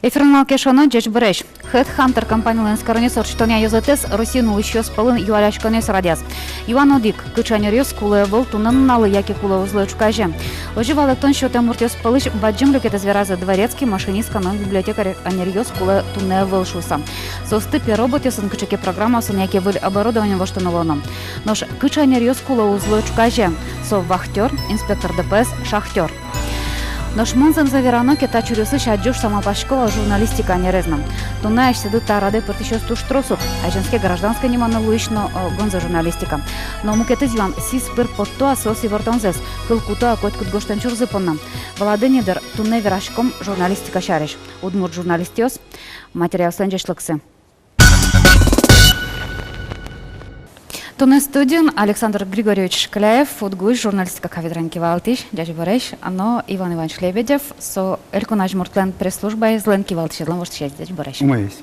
Ефірнал кешоно джеч береш. Headhunter компаниялен скоронес орчтоня йозетес Росияну лишьёс полын юалячконес радиас. Иван Одик, кычанерёс куле был тунанналы яки куле узлочкаже. Оживал эктон счётем муртёс полыш баджим люкетес вераза дворецкий машинист канон библиотекарь анерёс куле туне вылшуса. Состыпе роботесын кычеке программасын яки выль оборудование воштоновоном. Нож кычанерёс куле узлочкаже. Со вахтёр, инспектор ДПС, шахтёр. Наш манзан заверано кета чурюсы шаджуш самопашкова журналистика нерезна. Тунаеш седы тараде партишёс туштросут, а женские гражданское немано луишно гонза журналистика. Но мукеты зюан сис пыр потто асоси вортонзес, кылкуто акоткут гоштен чурзы понна. Валаденедер туне верашком журналистика шареш. Удмур журналистиос, материал сленджешлыксы. Туне студион Александр Григорьевич Шкляев, удгуш журналистика кафедранки Валтиш, дядя Бореш, но Иван Иванович Лебедев, со Элькунаж Муртлен пресс-служба из Ленки Валтиш, Длан Воршчесть, дядя Бореш. Умеюсь.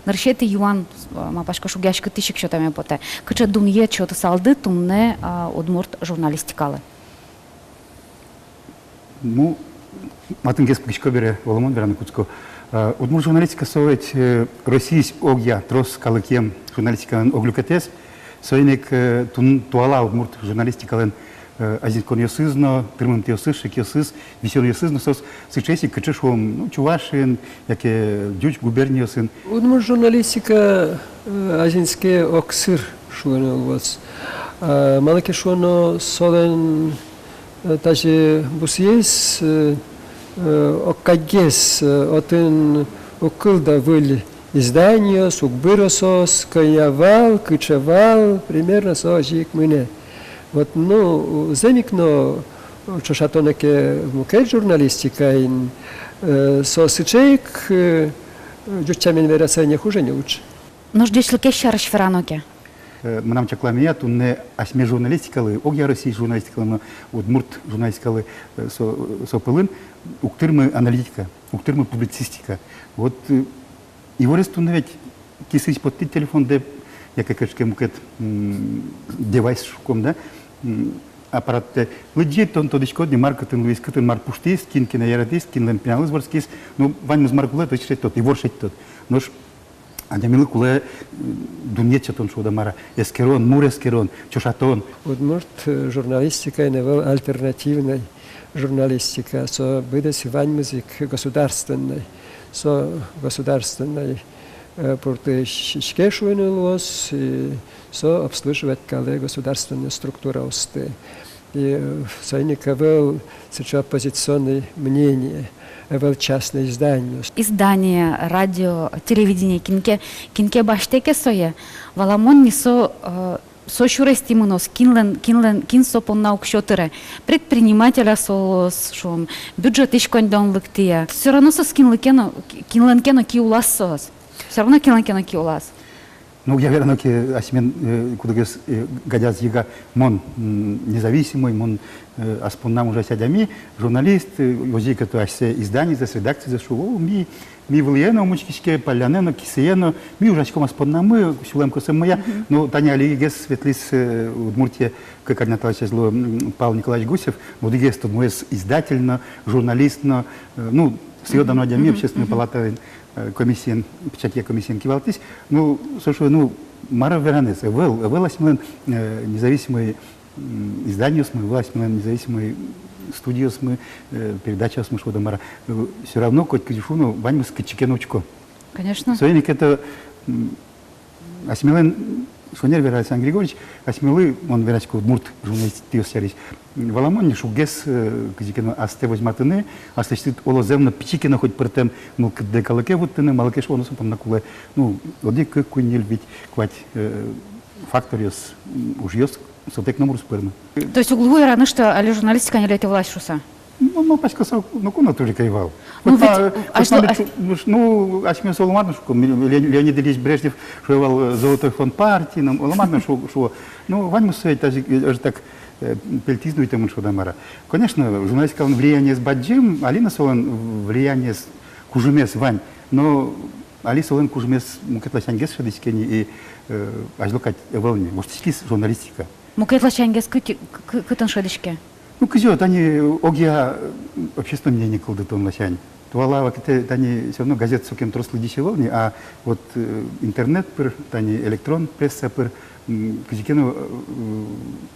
Наршети Юан, мапашка шугяшка тысяч что там поте. Кыча дунье что-то салды, тумне удмурт журналистикалы. Ну, матын кес пучко бере, воломон бере кучко. Удмурт журналистика совет Российс огья трос калыкем журналистика оглюкатес. Союзник туала удмурт журналистикален азинкон йосызно, тырмын йосыз, шек йосыз, висен йосызно сос сычеси кычышом чувашин, яке дюч губерниясын. Удмурт журналистика азинске оксыр шуено вот. Малаке шуено солен даже бусьес окагес отын окылда выль издание, сукбыросос, каявал, кычавал, примерно сожик мне. Вот, ну, замикно, что шатонеке мукет журналистика, сосычек, дючамен вераса не хуже, не лучше. Ну, ждешь ли кеща расшифраноке? Мы нам чекла меня, тут не осьме журналистикалы, огья России журналистикалы, удмурт журналистикалы сопылын, уктырмы аналитика, уктырмы публицистика. Вот, и вот это ведь кисыч под телефон, де я как мукет девайс шуком, да, аппарат. Лыджи тон тодичко не маркетинг луис кытын марпуштис, кинки на яратис, кинлен пиналыс борскис, ну вань мыз маркуле то чрет тот и воршет тот. Нож адямилы куле дуньет тон шуда мара эскерон, мур эскерон, чошатон. Вот может журналистика не был альтернативной журналистика, со выдаст вань музык государственной. Со государственной портешке шуйнулось, со обслуживать коллег государственная структура усты. И союзника был сейчас оппозиционное мнение, был частное издание. Издание, радио, телевидение, кинке баштеке сое, валамон не со шурести мунос, кинсо поннаук шотыре, предпринимателя солос, шум, бюджет ишкондон лыктия. Все равно со кинленкено ки улас сос. Все равно кинленкено ки улас. Ну, я верно, что осьмен, куда гес гадяз яга, мон независимый, мон аспоннам уже сядями, журналист, озик это асе издание, за редакции, за шоу, ми влияно мучкишке полянено кисеено ми ужачком аспоннамы сюлем косем моя но таня алигес светлис удмуртия как координатор зло Павел Николаевич Гусев будигес тут мой издательно журналистно ну среда на дями общественной палаты комиссиен печатья комиссиен кивалтис ну слушай ну мара веранес веласмен независимый издание мы веласмен независимый студиос мы передача с мужского домара все равно хоть кадифуну вань с кичекеночко. Конечно. Союзник это осьмелен шонер Вера Александр Григорьевич осьмелы он верачко удмурт журналист тиосярис валамон не шугес кичекено асте возьматыны асте олоземно пичекено хоть пертем ну декалаке вот тыны малакеш он супом на куле ну оди как кунил ведь квать факториос ужьёс сотек номер сперма. То есть углу и рано, что али журналистика не летит власть шуса? Ну, пачка сау, ну, куда тоже кайвал. Ну, ведь, ну, ачме соломарно, что Леонид Ильич Брежнев шуевал золотой фонд партии, нам ломарно, что, ну, вань мусой, даже так пельтизну и тому, что дамара. Конечно, журналистика влияние с баджим, Алина Солон влияние с кужумес вань, но Али Солон кужумес мукетлась ангес шадискени и ажлокать волне, может, журналистика. Мукет лачангес кытын шедишке. Ну, кызет, они огья общественное мнение кладут он лосянь. Туалава тани все равно газет сокем трослы дешевле, а вот интернет пыр, тани электрон пресса пыр, кизикену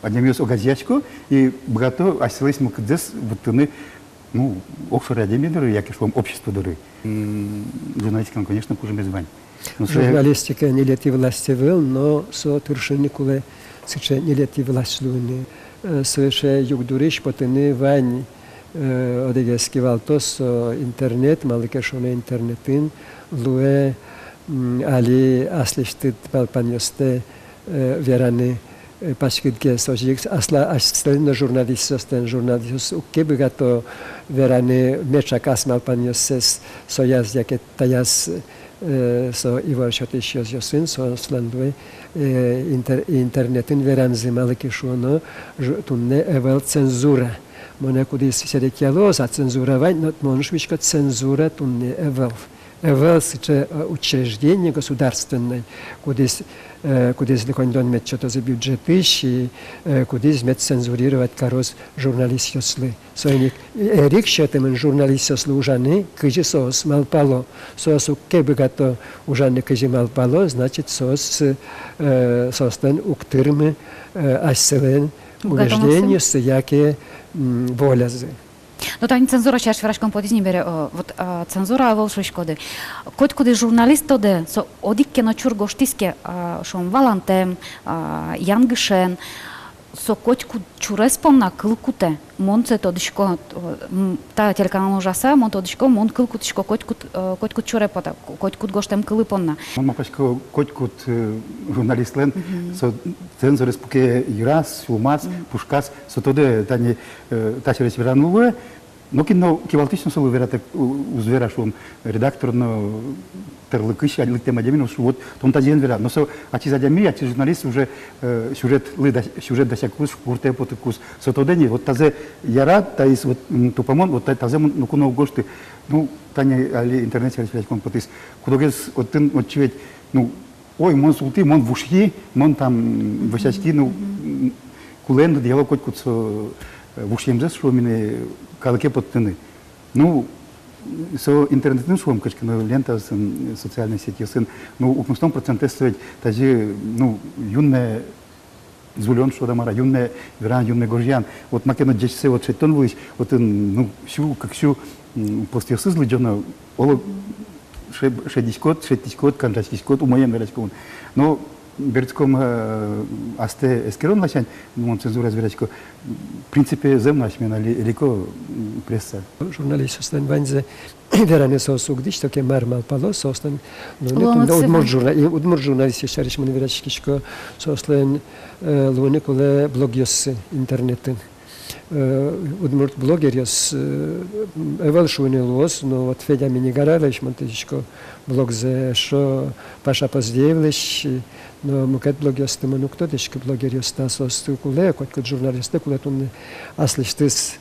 одемьёс огазячко и богато асились мы кдес вот тыны ну окшор адемидеры, яки швом общество дыры. Журналистикам, конечно, хуже без вань. Журналистика не лети власти вел, но со тыршини куле сыче не лети власть луни. Свеше югдуриш потыны вань одегески валтос интернет, малыкешоне интернетин, луэ али аслиштит палпаньосте вераны пашкидге сожикс асла аслина журналистостен журналистос укке богато вераны мечак асмалпаньосес сояз яке таяз со иваршатиш йосин со сландуе интернетин веранзи малыкешоно тунне эвел цензура. Моне кудис седекиалоза цензуровать, но моншвичка цензура тунне эвел. Эвел сыче учреждение государственное, кудис ликондон мет что-то за бюджеты, и кудис мет цензурировать корос журналист yoсли. Соник эрик счетем журналист yoсли ужаны, кыжи соос малпало, соос укке богато ужаны кыжи малпало, значит соос состан уктырмы асселен убеждение с яке волязы. No to ani cenzura ще шварашком подизни бере вот цензура волшой шкоды. Кот куди журналистоде со одикке на чурго штиске шон валантем янгшен со котку чуреспомна кылкуте монце тодишко та телеканал ужаса мон тодишко мон кылкутишко котку чурепота котку гоштем кылыпонна. Мама пачко котку журналистлен со цензуры спуке юрас филмац пушкас со тоде тани тачерес верануле. Но кино кивалтично солу верате узвера шум редактор на терлыкыш аликтем адемин вот том тазен вера. Но со ачи задями ачи журналист уже сюжет досякус курте потыкус. Со тодени вот тазе яра таис вот тупамон вот тазе ну куно гошты ну тани али интернет сервис компотис кудогес вот тын вот чевет ну ой мон султи мон вушьи мон там васячки ну кулен диалог котку со вушьемзес что мене калке подтыны. Ну, со интернетным шумом, качка, лента, социальные сети, сын, ну, у 100% стоит, тази, ну, юная звулен, что дамара, юная веран, юная горжян. Вот макено дечсе, вот шейтон выйш, вот, ну, всю, как всю, после сызлы джона, оло, шедискот, канжачкискот, умоем верачком. Но, Бердском асте эскерон лачань, мон цензура зверачко. В принципе, земна шмена лико пресса. Журналист остан ванзе веране сосук диш токе мармал пало состан удмур журналист шариш мен верачкишко сослен лоне коле блогиос интернетен. Удмурт блогериос эвал шуне лос, но вот Федя Минигаралеш монтежко блог за шо паша поздевлеш, но мукет блогиос тема ну кто дешко блогериос тасос куле, кот журналисты куле тун аслиштыс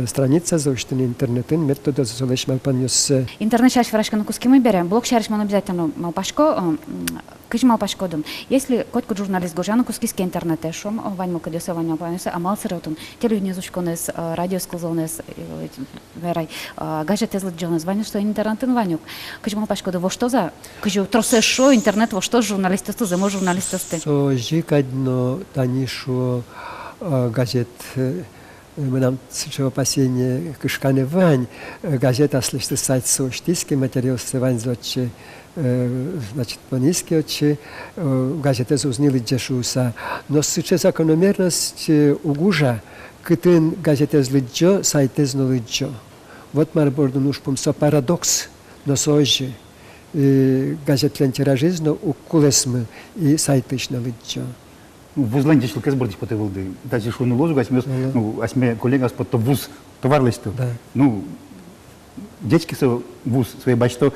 страница за уштен интернетен метода золеш малпаньос. Интернет шариш фарашка на куски мы берем, блог шариш мон обязательно малпашко, кыш малпашко дом. Если котку журналист гожана кускиски интернете шом вань мукадеса вань малпаньоса, а малсераутун телевидение зушконес радио сколзонес верай гаджеты злоджонес вань что интернетен ванюк. Кыш малпашко до во что за кыш тросе шо интернет во что журналистов за мо журналистов. So жикадно танишо газет мы нам сейчас опасение кышкане вань газета слышит сайт соштиски материал севань зочи значит по-низки очи газеты узнали джешуса но сейчас закономерность угужа кытын газеты злиджо сайты знолиджо вот марборду нужпум со парадокс но сожи газетлен тиражизно укулесмы и сайтышно лиджо. Вузлан дешил кезбордич по тевылды. Даже шуну ложу, ну, асме коллега спот то вуз товарлисту. Ну, дечки со вуз свои бачто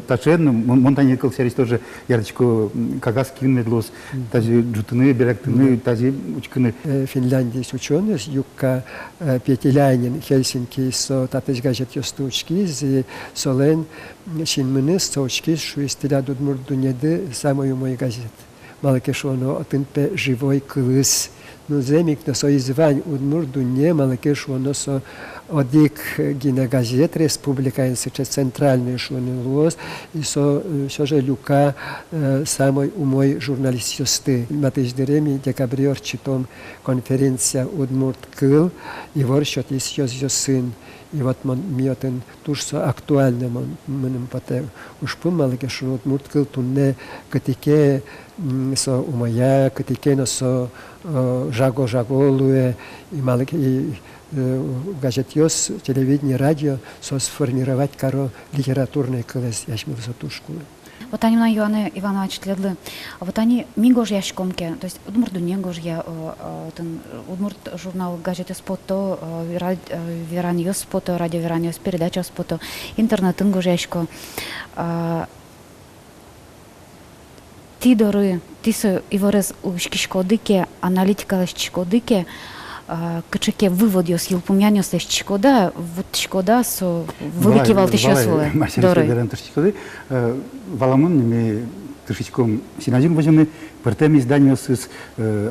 тачен, монтане колсерис тоже ярочку кагас кинедлос, даже джутыны, беректыны, даже учкыны. Финляндия ученый, юка Петеляйнин, Хельсинки, со татыч газет юстучки, солен шинмыны, сочки, шуистиля дудмурду неды, самую мой газет. Малкешоно отынпе живой кылыс Ну, земик на соизвань удмурду не малыки шоно со одик гина газет республиканцы, че центральный шоны лос, и со же люка самой умой журналистисты. Матыш дереми декабрьор читом конференция удмурт кыл, и ворщот есть ее сын. И вот миотен туж со актуальным менем пате уж помалки что вот мурткал тунне катике со умая катике на со жаголуе и малки и газетёс телевидение радио со сформировать каро литературный класс яшмы за ту школу. Вот они на Иоанна Иванович тледлы. А вот они мигож яшкомке, то есть удмурду негож я удмурт журнал газеты спото, вераниос спото, радио вераниос передача спото, интернет ингож яшко. Ти доры, ти со иворез ушки шкодыке, аналитика шкодыке, качеке вывод ёс елпумяниос шкода, вот шкода со велики валтышёсуле. Доры. Валамон ми тышечком синазин возьмем пертем издание с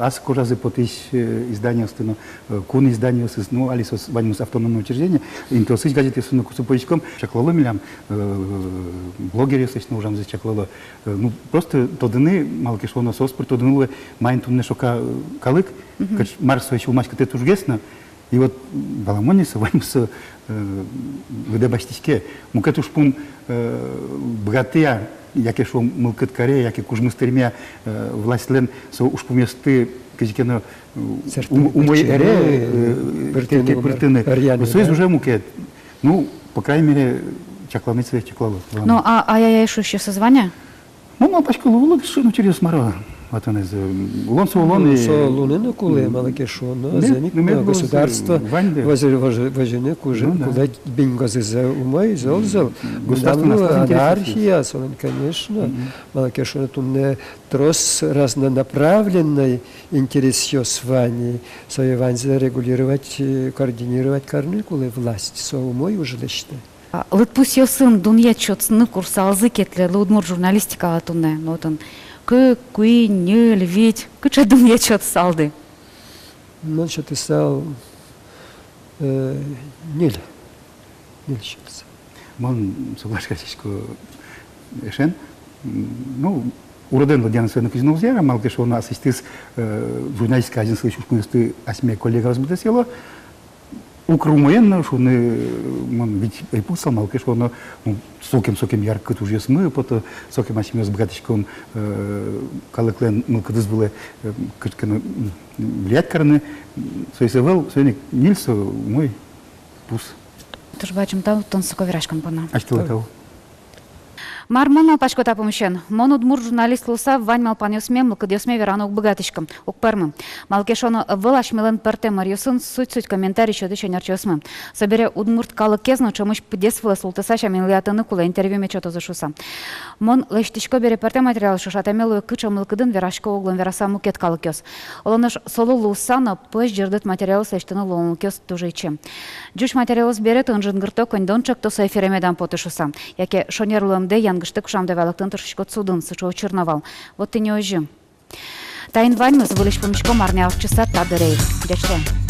ас кожазы потыш издание стыно кун издание с ну алисос ванюс автономное учреждение интосыч газеты с ну кусупочком чаклало милям блогеры с ну ужам за чаклало ну просто тодыны малки шоно соспорт тодыны майнтунне шока калык марсо еще умачка ты тужгесно и вот Баламоне с ванюс выдабастичке мукатуш пум богатыя яке шо мылкыткаре, яке кужмыстырмя властлен со уж поместы кизикено умой эре пыртыны. Союз уже мукет. Ну, по крайней мере, чакланыцы чаклало. Ну, а я еще созвания? Ну, пачка лула, ну, через мара. Вот он из улон со улон и... Со лунину куле, малаке шо, но земик государство возьмет куже, куда бингозы за умой, золзал. Анархия, конечно. Малаке шо, тут не трос разнонаправленный интерес с вами, соеванзе регулировать, координировать карникулы власть, со умой уже лечты. Лытпус сын дунья чётсны курса алзыкетле, лудмур журналистика атунне, но он Куи, нюль, ведь, куча думает, что ты салды. Ну, что ты сал, нюль щипся. Мон соглашайся, Эшен, ну, уроден Владяна своего написанного зяра, малки, что у нас есть журналистика один слышал, что мы осьме коллега разбудесило, укрумоенно, что он ведь айпусал, малки, что он сокем ярко уже смы, потом сокем осьме с богатичком калыклен, ну, когда было влиять карны, соисовал, сегодня Нильсу мой пус. Ты же бачим, там тон соковирашкан пона. А что это? Мармон пачкота помещен. Мон удмур журналист луса вань малпаньосме, млкадьосме верано богатичком. Укпермы. Малкешоно вылаш милен перте марьосын суть комментарий щодо ченерчосмы. Собере удмурт калы кезно, чомуш подесвала султасаша милиатаны кула интервью мечото зашуса. Мон лештичко бере перте материал шушата мелуе кыча мылкадын верашко оглын вераса мукет калы кёс. Олоныш солу лусана плащ жердет материал сештыны лоун кёс тоже ичем. Джуш материал сберет инжин гырто кондончак то сайферемедан потышуса. Яке шонерлуэмде Гштык шамда валактын тыршичкот судын сычо черновал. Вот ты не ожи. Тайн вальмы звылиш помечком арня часа та дырей. Дячте.